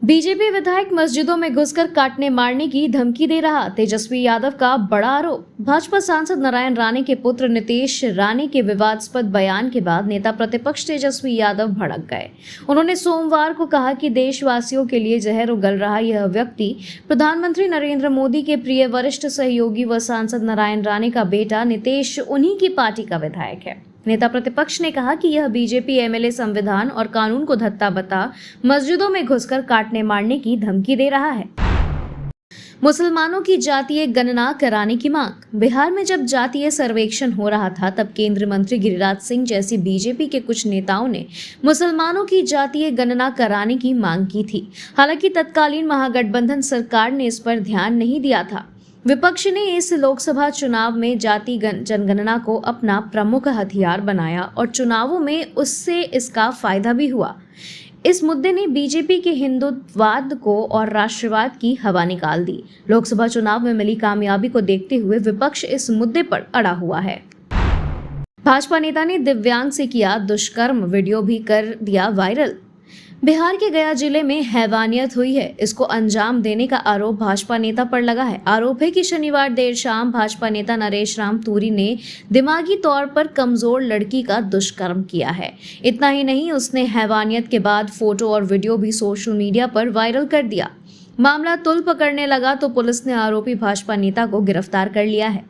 BJP विधायक मस्जिदों में घुसकर काटने मारने की धमकी दे रहा, तेजस्वी यादव का बड़ा आरोप। भाजपा सांसद नारायण राणे के पुत्र नितेश राणे के विवादास्पद बयान के बाद नेता प्रतिपक्ष तेजस्वी यादव भड़क गए। उन्होंने सोमवार को कहा कि देशवासियों के लिए जहर उगल रहा यह व्यक्ति प्रधानमंत्री नरेंद्र मोदी के प्रिय वरिष्ठ सहयोगी व सांसद नारायण राणे का बेटा नितेश उन्हीं की पार्टी का विधायक है। नेता प्रतिपक्ष ने कहा कि यह बीजेपी एमएलए संविधान और कानून को धत्ता बता मस्जिदों में घुसकर काटने मारने की धमकी दे रहा है। मुसलमानों की जातीय गणना कराने की मांग। बिहार में जब जातीय सर्वेक्षण हो रहा था तब केंद्रीय मंत्री गिरिराज सिंह जैसी बीजेपी के कुछ नेताओं ने मुसलमानों की जातीय गणना कराने की मांग की थी। हालांकि तत्कालीन महागठबंधन सरकार ने इस पर ध्यान नहीं दिया था। विपक्ष ने इस लोकसभा चुनाव में जाति जनगणना को अपना प्रमुख हथियार बनाया और चुनावों में उससे इसका फायदा भी हुआ। इस मुद्दे ने बीजेपी के हिंदुत्ववाद को और राष्ट्रवाद की हवा निकाल दी। लोकसभा चुनाव में मिली कामयाबी को देखते हुए विपक्ष इस मुद्दे पर अड़ा हुआ है। भाजपा नेता ने दिव्यांग से किया दुष्कर्म, वीडियो भी कर दिया वायरल। बिहार के गया जिले में हैवानियत हुई है, इसको अंजाम देने का आरोप भाजपा नेता पर लगा है। आरोप है कि शनिवार देर शाम भाजपा नेता नरेश राम तूरी ने दिमागी तौर पर कमजोर लड़की का दुष्कर्म किया है। इतना ही नहीं, उसने हैवानियत के बाद फोटो और वीडियो भी सोशल मीडिया पर वायरल कर दिया। मामला तुल पकड़ने लगा तो पुलिस ने आरोपी भाजपा नेता को गिरफ्तार कर लिया है।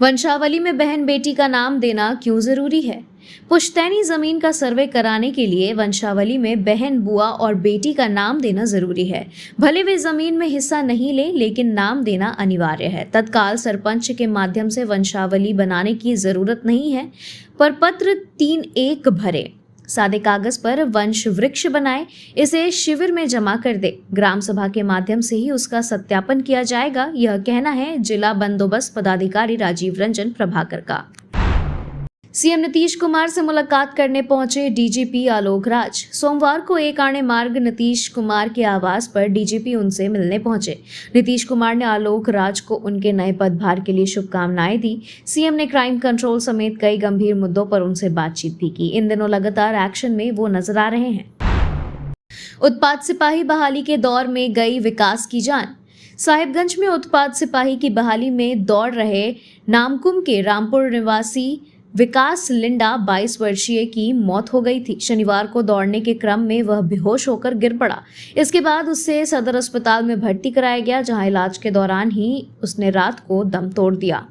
वंशावली में बहन बेटी का नाम देना क्यों जरूरी है? पुश्तैनी जमीन का सर्वे कराने के लिए वंशावली में बहन, बुआ और बेटी का नाम देना जरूरी है। भले वे जमीन में हिस्सा नहीं ले, लेकिन नाम देना अनिवार्य है। तत्काल सरपंच के माध्यम से वंशावली बनाने की जरूरत नहीं है, पर पत्र 3-1 भरे, सादे कागज पर वंश वृक्ष बनाए, इसे शिविर में जमा कर दे। ग्राम सभा के माध्यम से ही उसका सत्यापन किया जाएगा, यह कहना है जिला बंदोबस्त पदाधिकारी राजीव रंजन प्रभाकर का। सीएम नीतीश कुमार से मुलाकात करने पहुंचे डीजीपी आलोक राज। सोमवार को एक आने मार्ग नीतीश कुमार के आवास पर डीजीपी उनसे मिलने पहुंचे। नीतीश कुमार ने आलोक राज को उनके नए पदभार के लिए शुभकामनाएं दी। सीएम ने क्राइम कंट्रोल समेत कई गंभीर मुद्दों पर उनसे बातचीत भी की। इन दिनों लगातार एक्शन में वो नजर आ रहे हैं। उत्पाद सिपाही बहाली के दौर में गई विकास की जान। साहिबगंज में उत्पाद सिपाही की बहाली में दौड़ रहे नामकुम के रामपुर निवासी विकास लिंडा 22 वर्षीय की मौत हो गई थी। शनिवार को दौड़ने के क्रम में वह बेहोश होकर गिर पड़ा। इसके बाद उसे सदर अस्पताल में भर्ती कराया गया, जहां इलाज के दौरान ही उसने रात को दम तोड़ दिया।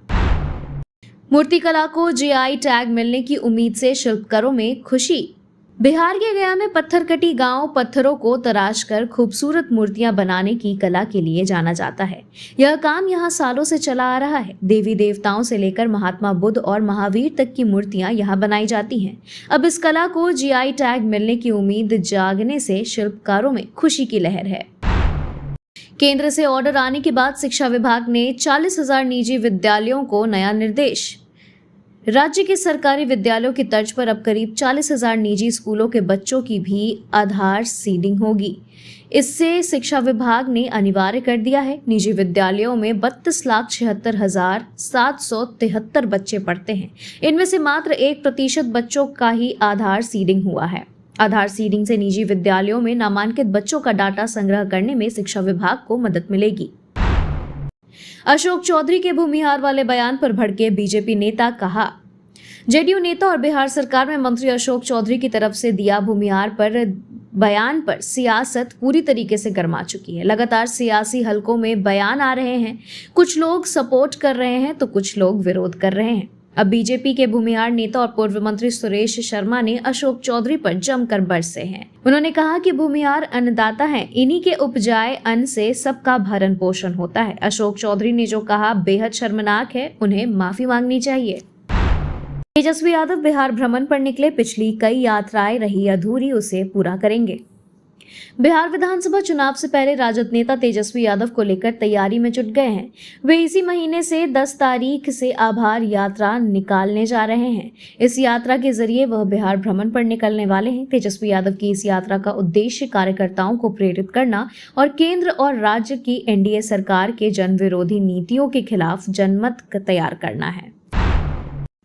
मूर्तिकला को जीआई टैग मिलने की उम्मीद से शिल्पकारों में खुशी। बिहार के गया में पत्थरकटी गांव पत्थरों को तराशकर खूबसूरत मूर्तियां बनाने की कला के लिए जाना जाता है। यह काम यहां सालों से चला आ रहा है। देवी देवताओं से लेकर महात्मा बुद्ध और महावीर तक की मूर्तियां यहां बनाई जाती हैं। अब इस कला को जीआई टैग मिलने की उम्मीद जागने से शिल्पकारों में खुशी की लहर है। केंद्र से ऑर्डर आने के बाद शिक्षा विभाग ने 40,000 निजी विद्यालयों को नया निर्देश। राज्य के सरकारी विद्यालयों की तर्ज पर अब करीब 40,000 निजी स्कूलों के बच्चों की भी आधार सीडिंग होगी। इससे शिक्षा विभाग ने अनिवार्य कर दिया है। निजी विद्यालयों में 32,76,773 बच्चे पढ़ते हैं। इनमें से मात्र 1% बच्चों का ही आधार सीडिंग हुआ है। आधार सीडिंग से निजी विद्यालयों में नामांकित बच्चों का डाटा संग्रह करने में शिक्षा विभाग को मदद मिलेगी। अशोक चौधरी के भूमिहार वाले बयान पर भड़के बीजेपी नेता। कहा, जेडीयू नेता और बिहार सरकार में मंत्री अशोक चौधरी की तरफ से दिया भूमिहार पर बयान पर सियासत पूरी तरीके से गर्मा चुकी है। लगातार सियासी हलकों में बयान आ रहे हैं। कुछ लोग सपोर्ट कर रहे हैं तो कुछ लोग विरोध कर रहे हैं। अब बीजेपी के भूमिहार नेता और पूर्व मंत्री सुरेश शर्मा ने अशोक चौधरी पर जमकर बरसे हैं। उन्होंने कहा कि भूमिहार अन्नदाता हैं, इन्हीं के उपजाए अन्न से सबका भरण पोषण होता है। अशोक चौधरी ने जो कहा बेहद शर्मनाक है, उन्हें माफी मांगनी चाहिए। तेजस्वी यादव बिहार भ्रमण पर निकले। पिछली कई यात्राएं रही अधूरी, उसे पूरा करेंगे। बिहार विधानसभा चुनाव से पहले राजद नेता तेजस्वी यादव को लेकर तैयारी में जुट गए हैं। वे इसी महीने से 10 तारीख से आभार यात्रा निकालने जा रहे हैं। इस यात्रा के जरिए वह बिहार भ्रमण पर निकलने वाले हैं। तेजस्वी यादव की इस यात्रा का उद्देश्य कार्यकर्ताओं को प्रेरित करना और केंद्र और राज्य की एनडीए सरकार के जन विरोधी नीतियों के खिलाफ जनमत तैयार करना है।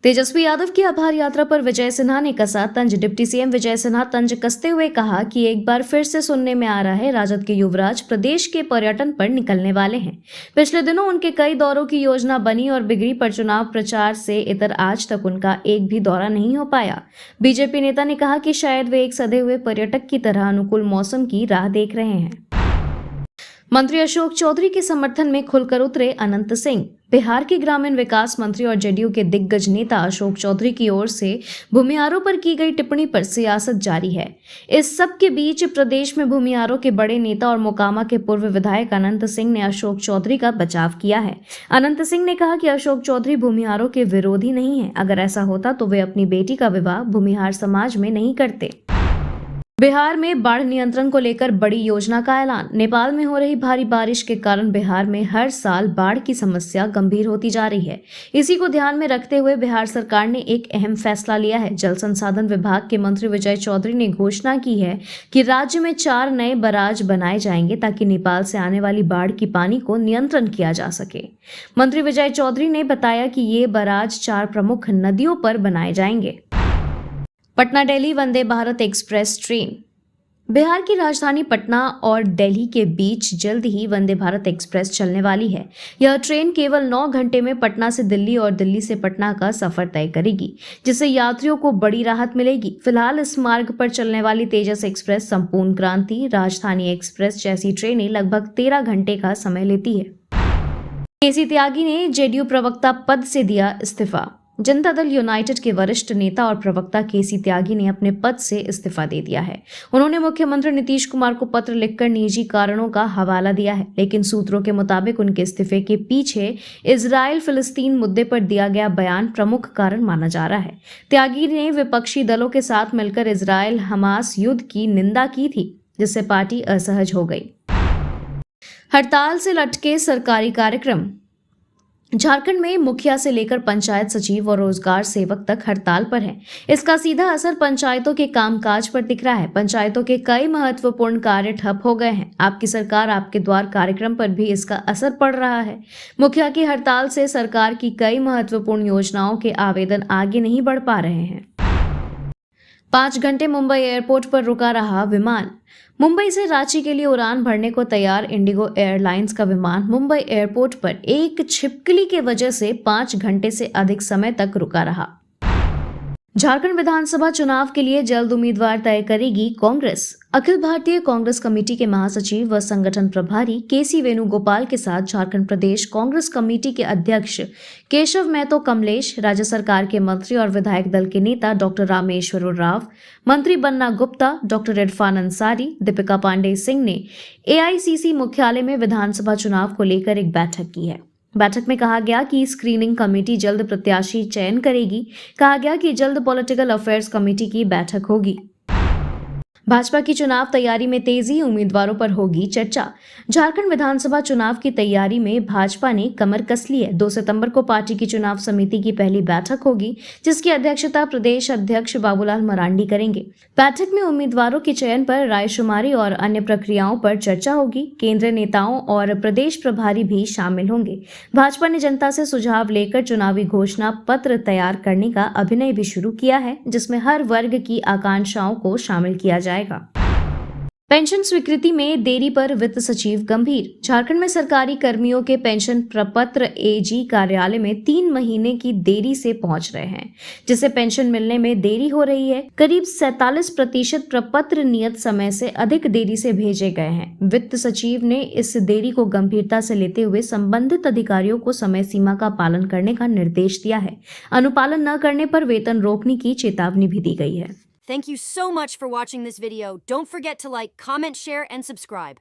तेजस्वी यादव की आभार यात्रा पर विजय सिन्हा ने कसा तंज। डिप्टी सीएम विजय सिन्हा तंज कसते हुए कहा कि एक बार फिर से सुनने में आ रहा है राजद के युवराज प्रदेश के पर्यटन पर निकलने वाले हैं। पिछले दिनों उनके कई दौरों की योजना बनी और बिगड़ी, पर चुनाव प्रचार से इतर आज तक उनका एक भी दौरा नहीं हो पाया। बीजेपी नेता ने कहा कि शायद वे एक सधे हुए पर्यटक की तरह अनुकूल मौसम की राह देख रहे हैं। मंत्री अशोक चौधरी के समर्थन में खुलकर उतरे अनंत सिंह। बिहार के ग्रामीण विकास मंत्री और जेडीयू के दिग्गज नेता अशोक चौधरी की ओर से भूमिहारों पर की गई टिप्पणी पर सियासत जारी है। इस सब के बीच प्रदेश में भूमिहारों के बड़े नेता और मोकामा के पूर्व विधायक अनंत सिंह ने अशोक चौधरी का बचाव किया है। अनंत सिंह ने कहा कि अशोक चौधरी भूमिहारों के विरोधी नहीं है। अगर ऐसा होता तो वे अपनी बेटी का विवाह भूमिहार समाज में नहीं करते। बिहार में बाढ़ नियंत्रण को लेकर बड़ी योजना का ऐलान। नेपाल में हो रही भारी बारिश के कारण बिहार में हर साल बाढ़ की समस्या गंभीर होती जा रही है। इसी को ध्यान में रखते हुए बिहार सरकार ने एक अहम फैसला लिया है। जल संसाधन विभाग के मंत्री विजय चौधरी ने घोषणा की है कि राज्य में 4 नए बराज बनाए जाएंगे ताकि नेपाल से आने वाली बाढ़ की पानी को नियंत्रण किया जा सके। मंत्री विजय चौधरी ने बताया कि ये बराज 4 प्रमुख नदियों पर बनाए जाएंगे। Patna Delhi Vande Bharat express train. बिहार की राजधानी पटना और दिल्ली के बीच जल्द ही वंदे भारत एक्सप्रेस चलने वाली है। यह ट्रेन केवल 9 घंटे में पटना से दिल्ली और दिल्ली से पटना का सफर तय करेगी, जिससे यात्रियों को बड़ी राहत मिलेगी। फिलहाल इस मार्ग पर चलने वाली तेजस एक्सप्रेस, संपूर्ण क्रांति, राजधानी एक्सप्रेस जैसी ट्रेनें लगभग 13 घंटे का समय लेती है। केसी त्यागी ने जेडीयू प्रवक्ता पद से दिया इस्तीफा। जनता दल यूनाइटेड के वरिष्ठ नेता और प्रवक्ता केसी त्यागी ने अपने पद से इस्तीफा दे दिया है। उन्होंने मुख्यमंत्री नीतीश कुमार को पत्र लिखकर निजी कारणों का हवाला दिया है, लेकिन सूत्रों के मुताबिक उनके इस्तीफे के पीछे इजराइल फिलिस्तीन मुद्दे पर दिया गया बयान प्रमुख कारण माना जा रहा है। त्यागी ने विपक्षी दलों के साथ मिलकर इजराइल हमास युद्ध की निंदा की थी, जिससे पार्टी असहज हो गई। हड़ताल से लटके सरकारी कार्यक्रम। झारखंड में मुखिया से लेकर पंचायत सचिव और रोजगार सेवक तक हड़ताल पर हैं। इसका सीधा असर पंचायतों के कामकाज पर दिख रहा है। पंचायतों के कई महत्वपूर्ण कार्य ठप हो गए हैं। आपकी सरकार आपके द्वार कार्यक्रम पर भी इसका असर पड़ रहा है। मुखिया की हड़ताल से सरकार की कई महत्वपूर्ण योजनाओं के आवेदन आगे नहीं बढ़ पा रहे हैं। 5 घंटे मुंबई एयरपोर्ट पर रुका रहा विमान। मुंबई से रांची के लिए उड़ान भरने को तैयार इंडिगो एयरलाइंस का विमान मुंबई एयरपोर्ट पर एक छिपकली के वजह से 5 घंटे से अधिक समय तक रुका रहा। झारखंड विधानसभा चुनाव के लिए जल्द उम्मीदवार तय करेगी कांग्रेस। अखिल भारतीय कांग्रेस कमेटी के महासचिव व संगठन प्रभारी केसी वेणुगोपाल के साथ झारखंड प्रदेश कांग्रेस कमेटी के अध्यक्ष केशव महतो कमलेश, राज्य सरकार के मंत्री और विधायक दल के नेता डॉक्टर रामेश्वर उरांव, मंत्री बन्ना गुप्ता, डॉक्टर इरफान अंसारी, दीपिका पांडे सिंह ने एआईसीसी मुख्यालय में विधानसभा चुनाव को लेकर एक बैठक की है। बैठक में कहा गया कि स्क्रीनिंग कमेटी जल्द प्रत्याशी चयन करेगी। कहा गया कि जल्द पॉलिटिकल अफेयर्स कमेटी की बैठक होगी। भाजपा की चुनाव तैयारी में तेजी, उम्मीदवारों पर होगी चर्चा। झारखंड विधानसभा चुनाव की तैयारी में भाजपा ने कमर कस ली है। 2 सितंबर को पार्टी की चुनाव समिति की पहली बैठक होगी, जिसकी अध्यक्षता प्रदेश अध्यक्ष बाबूलाल मरांडी करेंगे। बैठक में उम्मीदवारों के चयन पर रायशुमारी और अन्य प्रक्रियाओं पर चर्चा होगी। केंद्रीय नेताओं और प्रदेश प्रभारी भी शामिल होंगे। भाजपा ने जनता से सुझाव लेकर चुनावी घोषणा पत्र तैयार करने का अभिनय भी शुरू किया है, जिसमें हर वर्ग की आकांक्षाओं को शामिल किया जाएगा। पेंशन स्वीकृति में देरी पर वित्त सचिव गंभीर। झारखंड में सरकारी कर्मियों के पेंशन प्रपत्र एजी कार्यालय में 3 महीने की देरी से पहुंच रहे हैं, जिससे पेंशन मिलने में देरी हो रही है। करीब 47% प्रपत्र नियत समय से अधिक देरी से भेजे गए हैं। वित्त सचिव ने इस देरी को गंभीरता से लेते हुए संबंधित अधिकारियों को समय सीमा का पालन करने का निर्देश दिया है। अनुपालन न करने पर वेतन रोकने की चेतावनी भी दी गई है। Thank you so much for watching this video. Don't forget to like, comment, share, and subscribe.